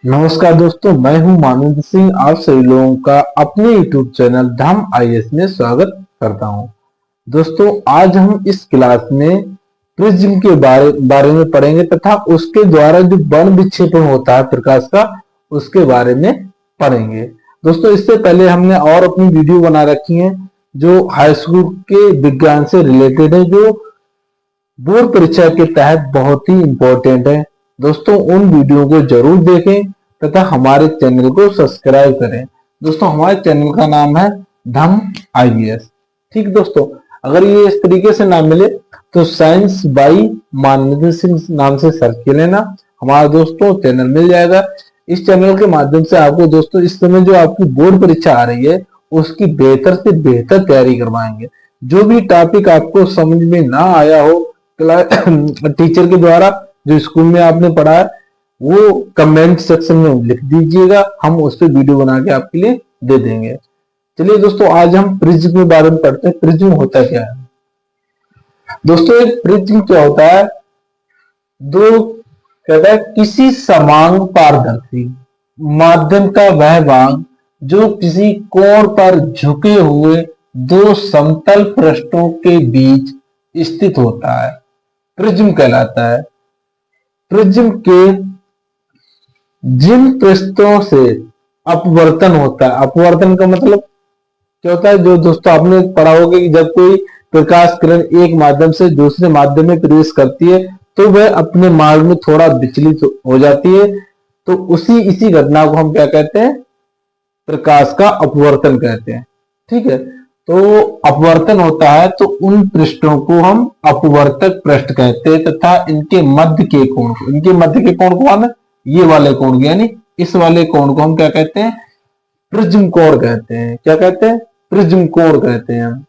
नमस्कार दोस्तों, मैं हूं मानंद सिंह। आप सभी लोगों का अपने YouTube चैनल धाम आईएएस में स्वागत करता हूं। दोस्तों, आज हम इस क्लास में प्रिज्म के बारे में पढ़ेंगे तथा उसके द्वारा जो वर्ण विक्षेपण होता है प्रकाश का, उसके बारे में पढ़ेंगे। दोस्तों, इससे पहले हमने और अपनी वीडियो बना रखी है जो हाई स्कूल के विज्ञान से रिलेटेड है, जो बोर्ड परीक्षा के तहत बहुत ही इंपॉर्टेंट है। दोस्तों, उन वीडियो को जरूर देखें तथा हमारे चैनल को सब्सक्राइब करें। दोस्तों, हमारे चैनल का नाम है धम आईएएस। ठीक दोस्तों, अगर ये इस तरीके से ना मिले तो साइंस बाई मानंद सिंह नाम से सर्च कर लेना, हमारा दोस्तों चैनल मिल जाएगा। इस चैनल के माध्यम से आपको दोस्तों इस समय जो आपकी बोर्ड परीक्षा आ रही है उसकी बेहतर से बेहतर तैयारी करवाएंगे। जो भी टॉपिक आपको समझ में ना आया हो टीचर के द्वारा, जो स्कूल में आपने पढ़ा है, वो कमेंट सेक्शन में लिख दीजिएगा, हम उस पर वीडियो बना के आपके लिए दे देंगे। चलिए दोस्तों, आज हम प्रिज्म के बारे में पढ़ते हैं। प्रिज्म होता क्या है दोस्तों? एक प्रिज्म क्या होता है? दो कहता है किसी समान पारदर्शी माध्यम का वह भाग जो किसी कोण पर झुके हुए दो समतल पृष्ठों के बीच स्थित होता है, प्रिज्म कहलाता है। प्रिज्म के जिन पृष्ठों से अपवर्तन होता है, अपवर्तन का मतलब क्या होता है? जो दोस्तों आपने पढ़ा होगा कि जब कोई प्रकाश किरण एक माध्यम से दूसरे माध्यम में प्रवेश करती है तो वह अपने मार्ग में थोड़ा विचलित हो जाती है, तो इसी घटना को हम क्या कहते हैं? प्रकाश का अपवर्तन कहते हैं। ठीक है, तो अपवर्तन होता है तो उन पृष्ठों को हम अपवर्तक पृष्ठ कहते हैं तथा इनके मध्य के कोण को हम ये वाले कोण को, यानी इस वाले कोण को हम क्या कहते हैं? प्रिज्म कोण कहते हैं। क्या कहते हैं? प्रिज्म कोण कहते हैं।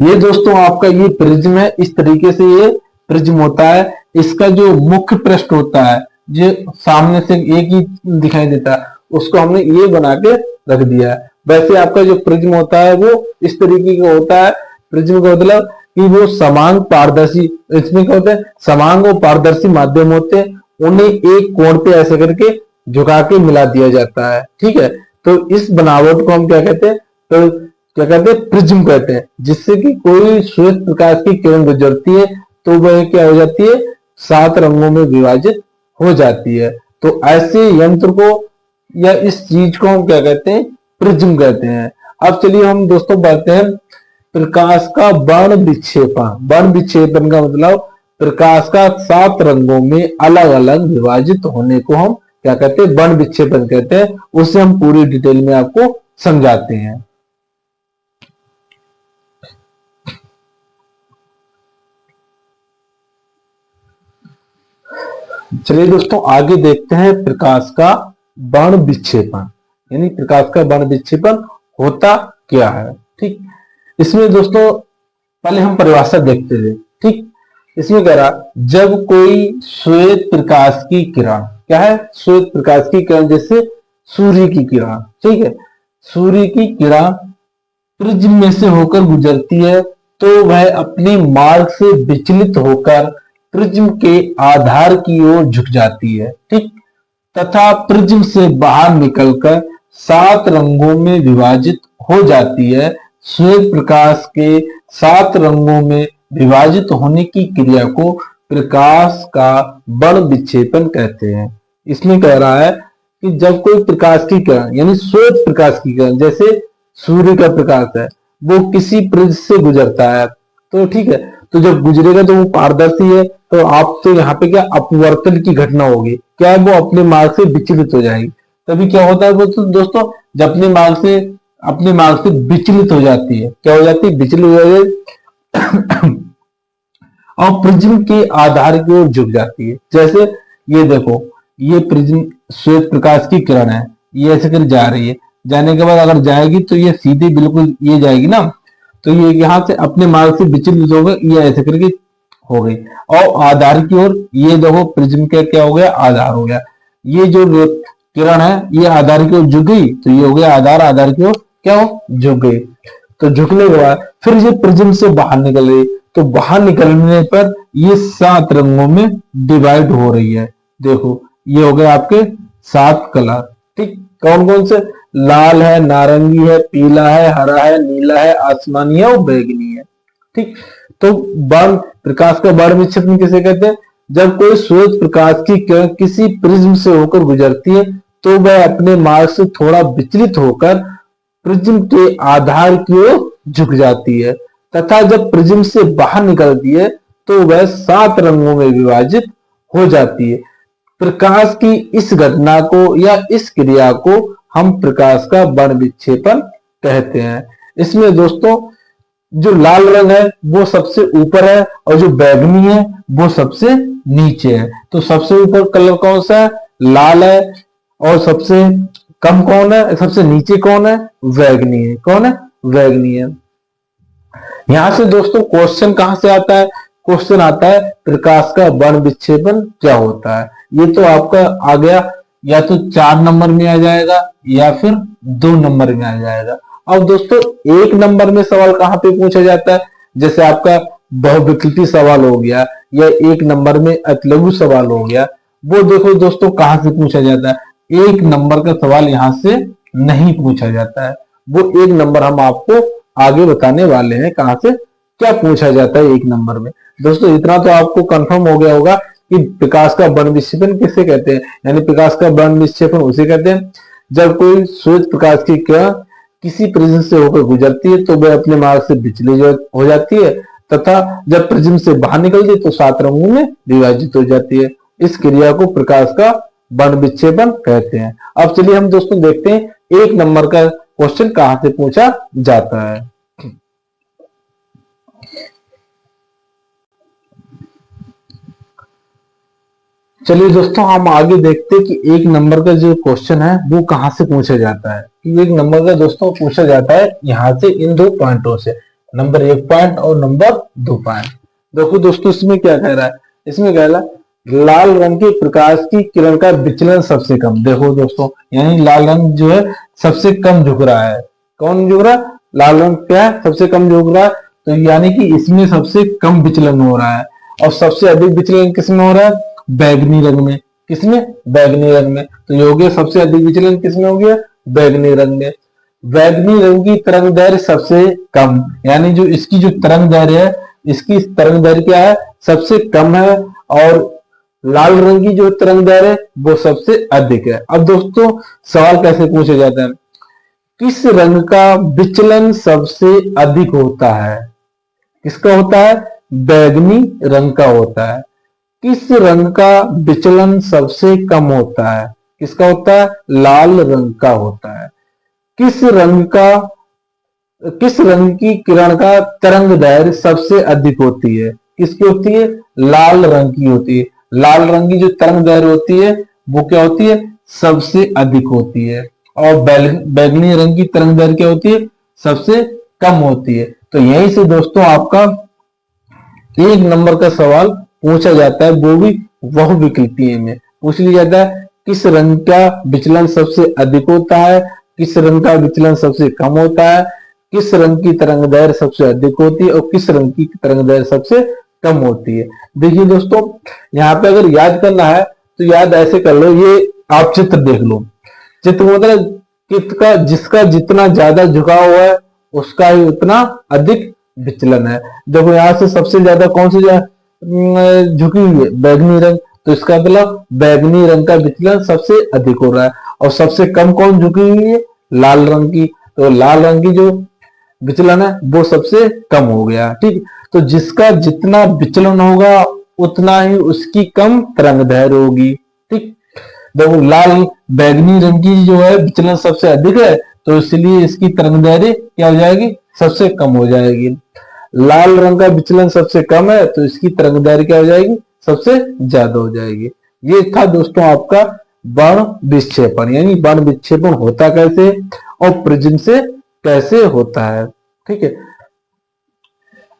ये दोस्तों आपका ये प्रिज्म है, इस तरीके से ये प्रिज्म होता है। इसका जो मुख्य पृष्ठ होता है, जो सामने से एक ही दिखाई देता है, उसको हमने ये बना के रख दिया है। वैसे आपका जो प्रिज्म होता है वो इस तरीके का होता है। प्रिज्म का मतलब कि वो समान पारदर्शी, इसमें क्या होता है? समान और पारदर्शी माध्यम होते हैं, उन्हें एक कोण पे ऐसे करके झुका के मिला दिया जाता है। ठीक है, तो इस बनावट को हम क्या कहते हैं? तो क्या कहते हैं? प्रिज्म कहते हैं। जिससे कि कोई श्वेत प्रकाश की किरण गुजरती है तो वह क्या हो जाती है? 7 रंगों में विभाजित हो जाती है। तो ऐसे यंत्र को या इस चीज को हम क्या कहते हैं? प्रिज्म कहते हैं। अब चलिए हम दोस्तों बढ़ते हैं प्रकाश का वर्ण विक्षेपण। वर्ण विक्षेपण का मतलब प्रकाश का 7 रंगों में अलग अलग विभाजित होने को हम क्या कहते हैं? वर्ण विक्षेपण कहते हैं। उससे हम पूरी डिटेल में आपको समझाते हैं। चलिए दोस्तों आगे देखते हैं प्रकाश का वर्ण विक्षेपण, यानी प्रकाश का वर्ण विक्षेपण होता क्या है। ठीक, इसमें दोस्तों पहले हम परिभाषा देखते थे। ठीक, इसमें कह रहा जब कोई श्वेत प्रकाश की किरण, क्या है? श्वेत प्रकाश की किरण, जैसे सूर्य की किरण, ठीक है, सूर्य की किरण प्रिज्म में से होकर गुजरती है तो वह अपने मार्ग से विचलित होकर प्रिज्म के आधार की ओर झुक जाती है। ठीक, तथा प्रिज्म से बाहर निकलकर 7 रंगों में विभाजित हो जाती है। श्वेत प्रकाश के 7 रंगों में विभाजित होने की क्रिया को प्रकाश का वर्ण विक्षेपण कहते हैं। इसमें कह रहा है कि जब कोई प्रकाश की किरण, यानी श्वेत प्रकाश की किरण, जैसे सूर्य का प्रकाश है, वो किसी प्रिज्म से गुजरता है, तो ठीक है, तो जब गुजरेगा तो वो पारदर्शी है, तो आप तो यहाँ पे क्या अपवर्तन की घटना होगी, क्या है? वो अपने मार्ग से विचलित हो जाएगी। तभी क्या होता है वो तो दोस्तों, जब अपने मार्ग से विचलित हो जाती है, क्या हो जाती है? विचलित हो जाती है और प्रिज्म के आधार की ओर झुक जाती है। जैसे ये देखो, ये प्रिज्म श्वेत प्रकाश की किरण है, ये ऐसे कर जा रही है, जाने के बाद अगर जाएगी तो ये सीधे बिल्कुल ये जाएगी ना, तो ये यहाँ से अपने मार्ग से विचलित हो गई, ये ऐसे करके हो गई। और आधार की ओर ये देखो, प्रिज्म का क्या हो गया? आधार हो गया। ये जो किरण है ये आधार की ओर झुक गई, तो ये हो गया आधार, आधार की ओर क्या हो? झुक गई। तो झुकने के बाद फिर ये प्रिज्म से बाहर निकल रही, तो बाहर निकलने पर ये 7 रंगों में डिवाइड हो रही है। देखो, ये हो गए आपके 7 कलर। ठीक, कौन कौन से? लाल है, नारंगी है, पीला है, हरा है, नीला है, आसमानी है और बैगनी है। ठीक, तो वर्ण प्रकाश का वर्ण विक्षेपण किसे कहते हैं? जब कोई सूरज प्रकाश की किरण किसी प्रिज्म से होकर गुजरती है तो वह अपने मार्ग से थोड़ा विचलित होकर प्रिज्म के आधार की ओर झुक जाती है तथा जब प्रिज्म से बाहर निकलती है तो वह 7 रंगों में विभाजित हो जाती है। प्रकाश की इस घटना को या इस क्रिया को हम प्रकाश का वर्ण विक्षेपण कहते हैं। इसमें दोस्तों जो लाल रंग है वो सबसे ऊपर है और जो बैगनी है वो सबसे नीचे है। तो सबसे ऊपर कलर कौन सा है? लाल है। और सबसे कम कौन है? सबसे नीचे कौन है? बैगनी है। कौन है? बैगनी है। यहां से दोस्तों क्वेश्चन कहां से आता है? क्वेश्चन आता है प्रकाश का वर्ण विक्षेपण क्या होता है। ये तो आपका आ गया, या तो 4 नंबर में आ जाएगा या फिर 2 नंबर में आ जाएगा। अब दोस्तों 1 नंबर में सवाल कहां पे पूछा जाता है? जैसे आपका बहुविकल्पी सवाल हो गया या 1 नंबर में अतिलघु सवाल हो गया, वो देखो दोस्तों कहां से पूछा जाता है। 1 नंबर का सवाल यहां से नहीं पूछा जाता है। वो 1 नंबर हम आपको आगे बताने वाले हैं कहां से क्या पूछा जाता है 1 नंबर में। दोस्तों इतना तो आपको कंफर्म हो गया होगा कि प्रकाश का वर्ण विक्षेपण किसे कहते हैं। यानी प्रकाश का वर्ण विक्षेपण उसे कहते हैं जब कोई सूरज प्रकाश की किरण किसी प्रिज्म से होकर गुजरती है तो वह अपने मार्ग से विचलित हो जाती है तथा जब प्रिज्म से बाहर निकलती है तो 7 रंगों में विभाजित हो जाती है। इस क्रिया को प्रकाश का वर्ण विक्षेपण कहते हैं। अब चलिए हम दोस्तों देखते हैं 1 नंबर का क्वेश्चन कहां से पूछा जाता है। चलिए दोस्तों हम आगे देखते हैं कि 1 नंबर का जो क्वेश्चन है वो कहां से पूछा जाता है। कि 1 नंबर का दोस्तों पूछा जाता है यहां से इन 2 पॉइंटों से, नंबर 1 पॉइंट और नंबर 2 पॉइंट। देखो दोस्तों इसमें क्या कह रहा है? इसमें कह रहा है लाल रंग के प्रकाश की किरण का विचलन सबसे कम। देखो दोस्तों यानी लाल रंग जो है सबसे कम झुक रहा है। कौन झुक रहा है? लाल रंग क्या है? सबसे कम झुक रहा है। तो यानी कि इसमें सबसे कम विचलन हो रहा है। और सबसे अधिक विचलन किसमें हो रहा है? बैगनी रंग में। किसमें? बैगनी रंग में। तो ये हो गया सबसे अधिक विचलन किसमें हो गया? बैगनी रंग में। बैगनी रंग की तरंग दैर्घ्य सबसे कम, यानी जो इसकी जो तरंग दैर्घ्य है, इसकी तरंग दैर्घ्य क्या है? सबसे कम है। और लाल रंग की जो तरंग दैर्घ्य है वो सबसे अधिक है। अब दोस्तों सवाल कैसे पूछा जाता है? किस रंग का विचलन सबसे अधिक होता है? किसका होता है? बैगनी रंग का होता है। किस रंग का विचलन सबसे कम होता है? किसका होता है? लाल रंग का होता है। किस रंग की किरण का तरंग दैर्घ्य सबसे अधिक होती है? किसकी होती है? लाल रंग की होती है। लाल रंग की जो तरंग दैर्घ्य होती है वो क्या होती है? सबसे अधिक होती है। और बैगनी रंग की तरंग दैर्घ्य क्या होती है? सबसे कम होती है। तो यहीं से दोस्तों आपका 1 नंबर का सवाल पूछा जाता है, वो भी बहुविकल्पीय में पूछ लिया जाता है किस रंग का विचलन सबसे अधिक होता है, किस रंग का विचलन सबसे कम होता है, किस रंग की तरंग दैर्घ्य सबसे अधिक होती है और किस रंग की तरंग दैर्घ्य सबसे कम होती है। देखिए दोस्तों यहाँ पे अगर याद करना है तो याद ऐसे कर लो, ये आप चित्र देख लो। चित्र मतलब जिसका जितना ज्यादा झुकाव हुआ है उसका ही उतना अधिक विचलन है। देखो यहाँ से सबसे ज्यादा कौन सी झुकी हुई है? बैगनी रंग। तो इसका मतलब बैगनी रंग का विचलन सबसे अधिक हो रहा है। और सबसे कम कौन झुकी हुई है? लाल रंग की। तो लाल रंग की जो विचलन है वो सबसे कम हो गया। ठीक, तो जिसका जितना विचलन होगा उतना ही उसकी कम तरंग दैर्घ्य होगी। ठीक, देखो लाल बैगनी रंग की जो है विचलन सबसे अधिक है तो इसलिए इसकी तरंग दैर्घ्य क्या हो जाएगी? सबसे कम हो जाएगी। लाल रंग का विचलन सबसे कम है तो इसकी तरंग दैर्घ्य क्या हो जाएगी? सबसे ज्यादा हो जाएगी। ये था दोस्तों आपका वर्ण विक्षेपण, यानी वर्ण विक्षेपण होता कैसे और प्रिज्म से कैसे होता है। ठीक है,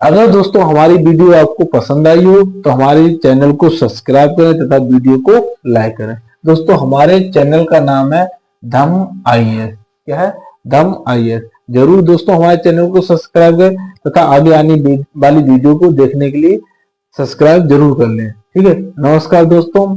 अगर दोस्तों हमारी वीडियो आपको पसंद आई हो तो हमारे चैनल को सब्सक्राइब करें तथा वीडियो को लाइक करें। दोस्तों हमारे चैनल का नाम है धम IAS। क्या है? धम IAS। जरूर दोस्तों हमारे चैनल को सब्सक्राइब करें तथा आगे आने वाली वीडियो को देखने के लिए सब्सक्राइब जरूर कर लें। ठीक है, नमस्कार दोस्तों।